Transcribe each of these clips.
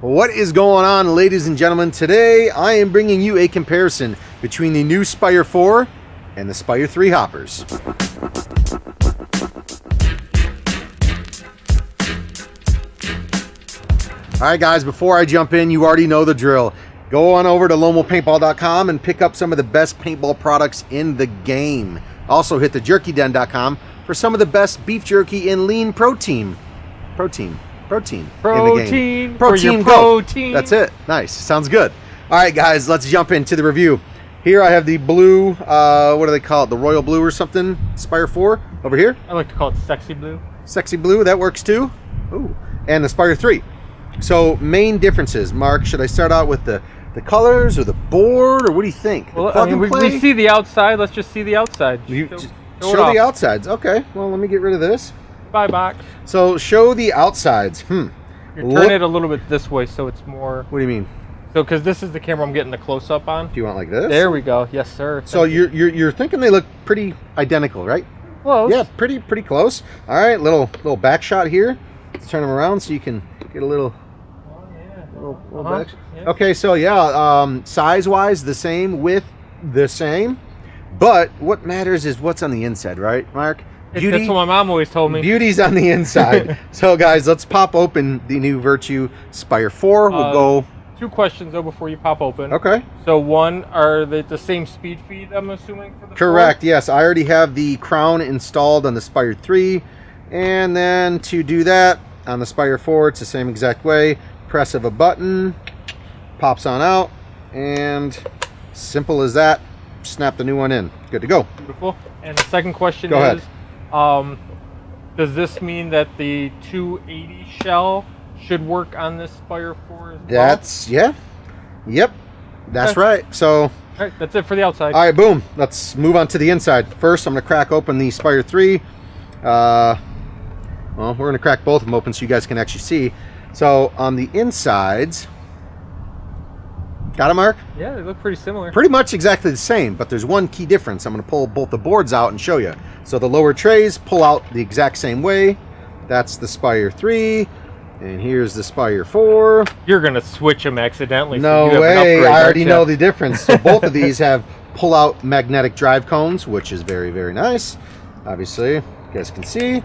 What is going on, ladies and gentlemen? Today I am bringing you a comparison between the new Spire 4 and the Spire 3 hoppers. Alright guys, before I jump in, you already know the drill. Go on over to lomopaintball.com and pick up some of the best paintball products in the game. Also hit the jerkyden.com for some of the best beef jerky and lean protein in the game. Protein. That's it. Nice. Sounds good. Alright guys, let's jump into the review. Here I have the blue, what do they call it? The royal blue or something? Spire 4 over here. I like to call it sexy blue. Sexy blue, that works too. Ooh. And the Spire 3. So main differences, Mark, should I start out with the colors or the board, or what do you think? Well, I mean, we see the outside. Let's just see the outside. Show the outsides. Okay, well, let me get rid of this. Bye, box. So show the outsides. You're turning it a little bit this way so it's more... What do you mean? So, because this is the camera I'm getting the close-up on. Do you want like this? There we go. Yes, sir. So you're thinking they look pretty identical, right? Close. Yeah, pretty close. All right, little back shot here. Let's turn them around so you can get a little... Yeah. Okay, so yeah, size-wise the same, width the same, but what matters is what's on the inside, right, Mark? Beauty, that's what my mom always told me. Beauty's on the inside. So guys, let's pop open the new Virtue Spire 4. We'll go... Two questions though before you pop open. Okay. So one, are they the same speed feed, I'm assuming, for the Correct, 4? yes. I already have the crown installed on the Spire 3, and then to do that, on the Spire 4, it's the same exact way. Press of a button, pops on out, and simple as that, snap the new one in. Good to go. Beautiful. And the second question go is, ahead. Does this mean that the 280 shell should work on this Spire 4 as well? That's, yeah. Yep. That's okay. right. So, all right, that's it for the outside. All right, boom. Let's move on to the inside. First, I'm going to crack open the Spire 3. Well, we're going to crack both of them open so you guys can actually see. So on the insides, got it, Mark? Yeah, they look pretty similar. Pretty much exactly the same, but there's one key difference. I'm going to pull both the boards out and show you. So the lower trays pull out the exact same way. That's the Spire 3, and here's the Spire 4. You're going to switch them accidentally. No so way, I already know the difference. So both of these have pull-out magnetic drive cones, which is very, very nice. Obviously, you guys can see.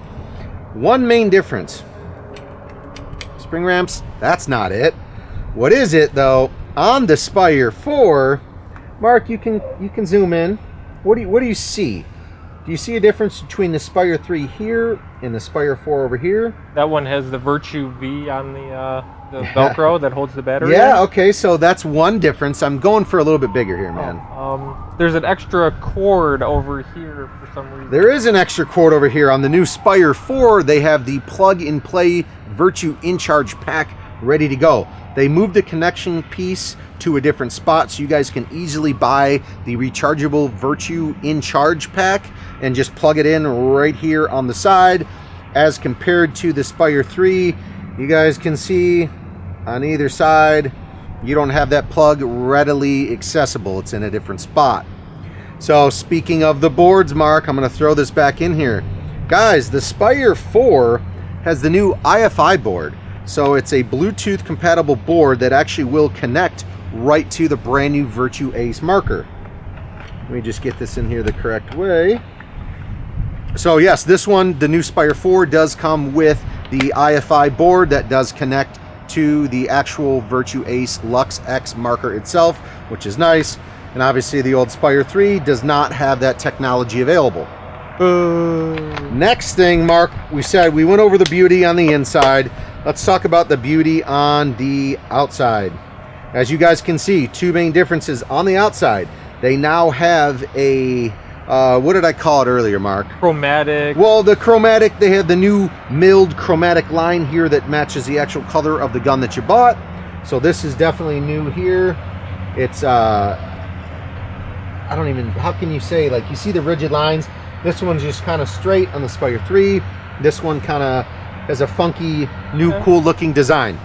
One main difference. Spring ramps, that's not it. What is it though? On the Spire 4, Mark, you can zoom in. What do you see? Do you see a difference between the Spire 3 here and the Spire 4 over here? That one has the Virtue V on the Velcro that holds the battery. Yeah, okay, so that's one difference. I'm going for a little bit bigger here, man. There's an extra cord over here for some reason. There is an extra cord over here. On the new Spire 4, they have the plug-and-play Virtue In-Charge pack ready to go. They moved the connection piece to a different spot so you guys can easily buy the rechargeable Virtue In-Charge pack and just plug it in right here on the side. As compared to the Spire 3, you guys can see on either side, you don't have that plug readily accessible. It's in a different spot. So speaking of the boards, Mark, I'm going to throw this back in here. Guys, the Spire 4 has the new IFI board. So it's a Bluetooth compatible board that actually will connect right to the brand new Virtue Ace marker. Let me just get this in here the correct way. So yes, this one, the new Spire 4, does come with the IFI board that does connect to the actual Virtue Ace Lux X marker itself, which is nice. And obviously the old Spire 3 does not have that technology available. Next thing, Mark, we said we went over the beauty on the inside. Let's talk about the beauty on the outside. As you guys can see, two main differences on the outside. They now have a, what did I call it earlier, Mark? Chromatic. Well, the chromatic, they have the new milled chromatic line here that matches the actual color of the gun that you bought. So this is definitely new here. It's, I don't even, how can you say, like, you see the rigid lines? This one's just kind of straight on the Spire 3. This one kind of has a funky, new, cool looking design.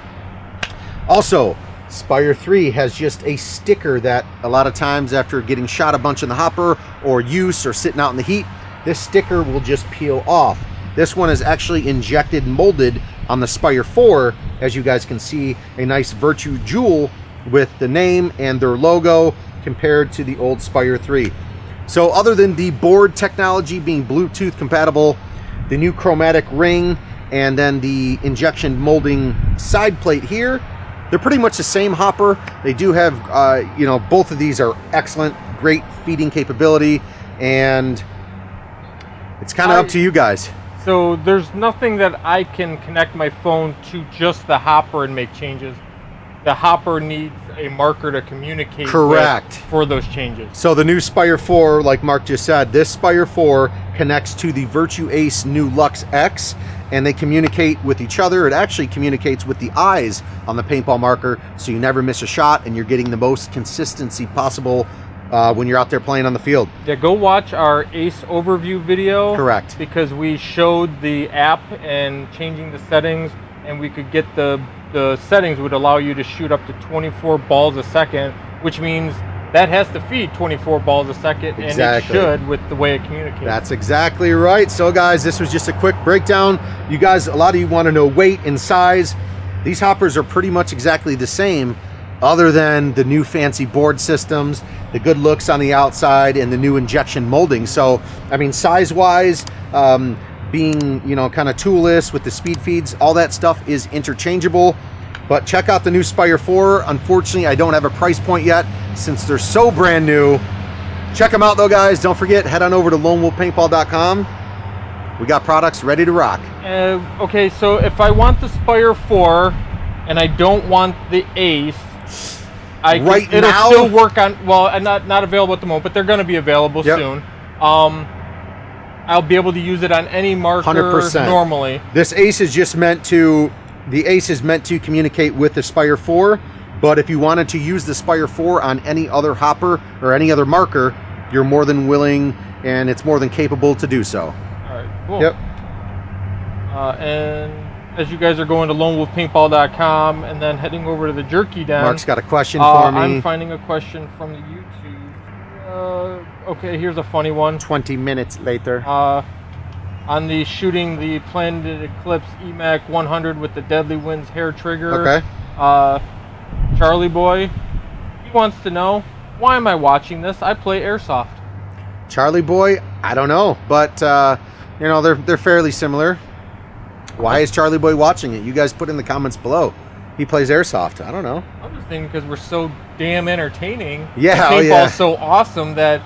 Also, Spire 3 has just a sticker that a lot of times after getting shot a bunch in the hopper or use or sitting out in the heat, this sticker will just peel off. This one is actually injected molded on the Spire 4. As you guys can see, a nice Virtue jewel with the name and their logo compared to the old Spire 3. So other than the board technology being Bluetooth compatible, the new chromatic ring, and then the injection molding side plate here, they're pretty much the same hopper. They do have, you know, both of these are excellent, great feeding capability, and it's kind of up to you guys. So there's nothing that I can connect my phone to just the hopper and make changes. The hopper needs a marker to communicate Correct. with for those changes. So the new Spire 4, like Mark just said, this Spire 4 connects to the Virtue Ace new Lux X, and they communicate with each other. It actually communicates with the eyes on the paintball marker, so you never miss a shot and you're getting the most consistency possible when you're out there playing on the field. Yeah, go watch our Ace overview video. Correct. Because we showed the app and changing the settings, and we could get the settings would allow you to shoot up to 24 balls a second, which means that has to feed 24 balls a second, Exactly. and it should with the way it communicates. That's exactly right. So guys, this was just a quick breakdown. You guys, a lot of you want to know weight and size. These hoppers are pretty much exactly the same, other than the new fancy board systems, the good looks on the outside, and the new injection molding. So, I mean, size-wise, being, you know, kind of toolless with the speed feeds, all that stuff is interchangeable. But check out the new Spire 4. Unfortunately, I don't have a price point yet since they're so brand new. Check them out though, guys. Don't forget, head on over to lonewolfpaintball.com. We got products ready to rock. Okay, so if I want the Spire 4 and I don't want the Ace, it'll still work on, well, not available at the moment, but they're going to be available soon. I'll be able to use it on any marker 100%. normally. This Ace is just meant to, the Ace is meant to communicate with the Spire 4, but if you wanted to use the Spire 4 on any other hopper or any other marker, you're more than willing, and it's more than capable to do so. All right, cool. Yep. And as you guys are going to lonewolfpaintball.com and then heading over to the Jerky Den. Mark's got a question for me. I'm finding a question from the YouTube. Okay, here's a funny one. 20 minutes later. On the shooting the Planet Eclipse EMAC 100 with the Deadly Winds hair trigger. Okay. Charlie Boy, he wants to know, why am I watching this? I play Airsoft. Charlie Boy, I don't know, but you know, they're fairly similar. Why is Charlie Boy watching it? You guys put in the comments below. He plays Airsoft. I don't know. I'm just thinking because we're so damn entertaining. Yeah, Paintball's so awesome that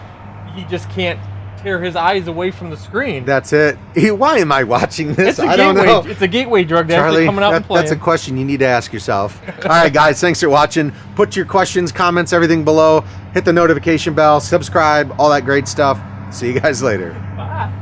he just can't tear his eyes away from the screen. That's it. Why am I watching this? I don't know. It's a gateway drug to actually coming out and playing. That's a question you need to ask yourself. All right, guys, thanks for watching. Put your questions, comments, everything below. Hit the notification bell, subscribe, all that great stuff. See you guys later. Bye.